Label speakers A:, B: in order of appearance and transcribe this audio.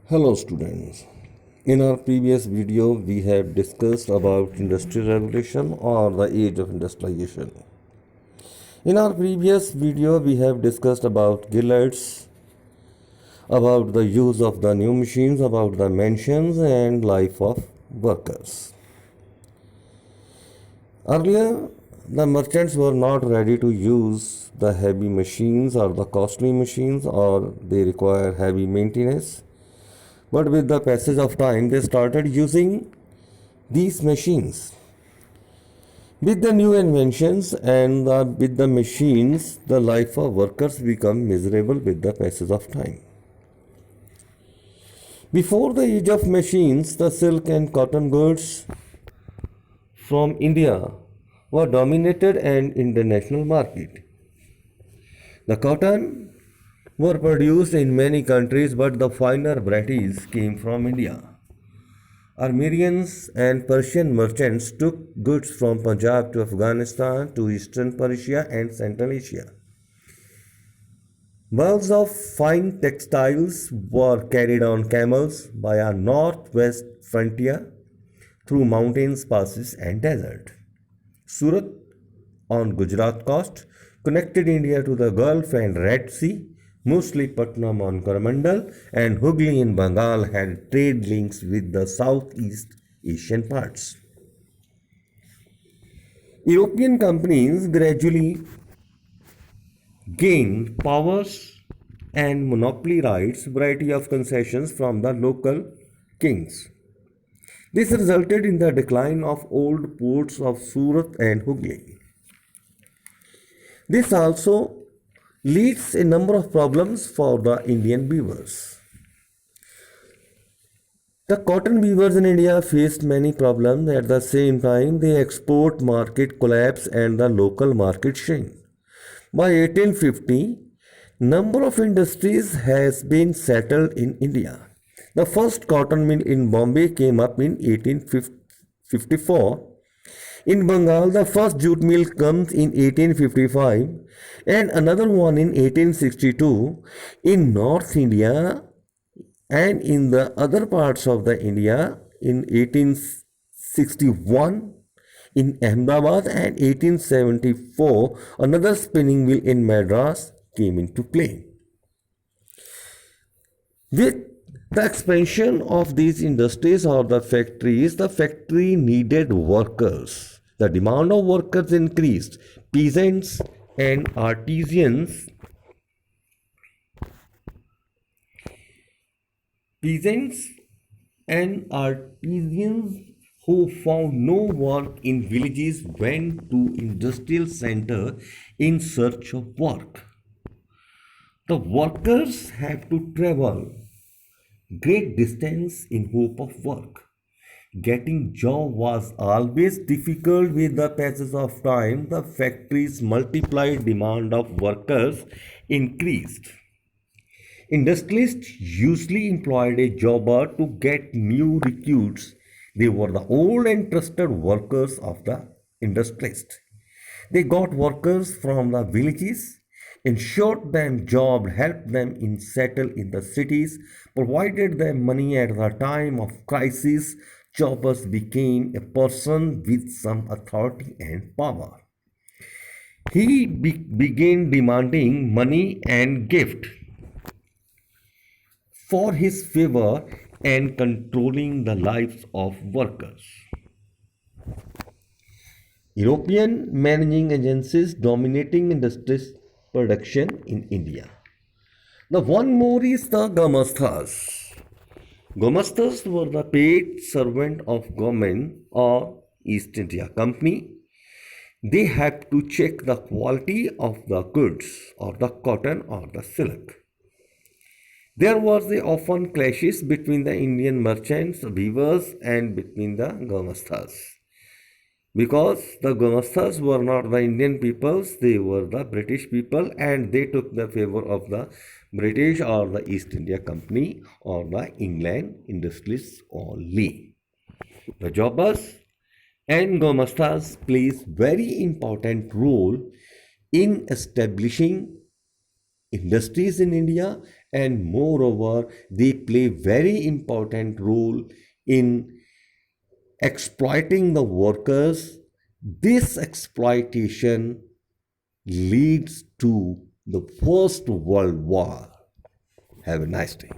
A: Hello students. In our previous video we have discussed about industrial revolution or the age of industrialization. In our previous video we have discussed about guilds, about the use of the new machines, about the mentions and life of workers. Earlier the merchants were not ready to use the heavy machines or the costly machines, or they require heavy maintenance. But with the passage of time, they started using these machines. With the new inventions and with the machines, the life of workers become miserable with the passage of time. Before the age of machines, the silk and cotton goods from India were dominated and in the national market. The cotton were produced in many countries, but the finer varieties came from India. Armenians and Persian merchants took goods from Punjab to Afghanistan to eastern Persia and Central Asia. Bales of fine textiles were carried on camels by a northwest frontier through mountains, passes, and desert. Surat on Gujarat coast connected India to the Gulf and Red Sea. Mostly Patnam on Coromandel and Hooghly in Bengal had trade links with the Southeast Asian parts. European companies gradually gained powers and monopoly rights, variety of concessions from the local kings. This resulted in the decline of old ports of Surat and Hooghly. This also leads a number of problems for the Indian weavers. The cotton weavers in India faced many problems. At the same time, the export market collapsed and the local market shrank. By 1850, number of industries has been settled in India. The first cotton mill in Bombay came up in 1854. In Bengal, the first jute mill comes in 1855 and another one in 1862. In North India and in the other parts of the India in 1861, in Ahmedabad and 1874, another spinning mill in Madras came into play. With the expansion of these industries or the factories, the factory needed workers. The demand of workers increased. Peasants and artisans who found no work in villages went to industrial center in search of work. The workers have to travel great distance in hope of work. Getting job was always difficult. With the passage of time, the factories multiplied, demand of workers increased. Industrialists usually employed a jobber to get new recruits. They were the old and trusted workers of the industrialist. They got workers from the villages, ensured them job, helped them in settle in the cities, provided them money at the time of crisis. Jobbers became a person with some authority and power. He began demanding money and gift for his favor and controlling the lives of workers. European managing agencies dominating industries production in India. The one more is the Gumastas. Gumastas were the paid servant of government or East India Company. They had to check the quality of the goods or the cotton or the silk. There was the often clashes between the Indian merchants, weavers, and between the Gumastas. Because the Gumastas were not the Indian peoples, they were the British people, and they took the favor of the British or the East India Company or the England industrialists only. The jobbers and Gumastas plays very important role in establishing industries in India and moreover they play very important role in exploiting the workers. This exploitation leads to the First World War. Have a nice day.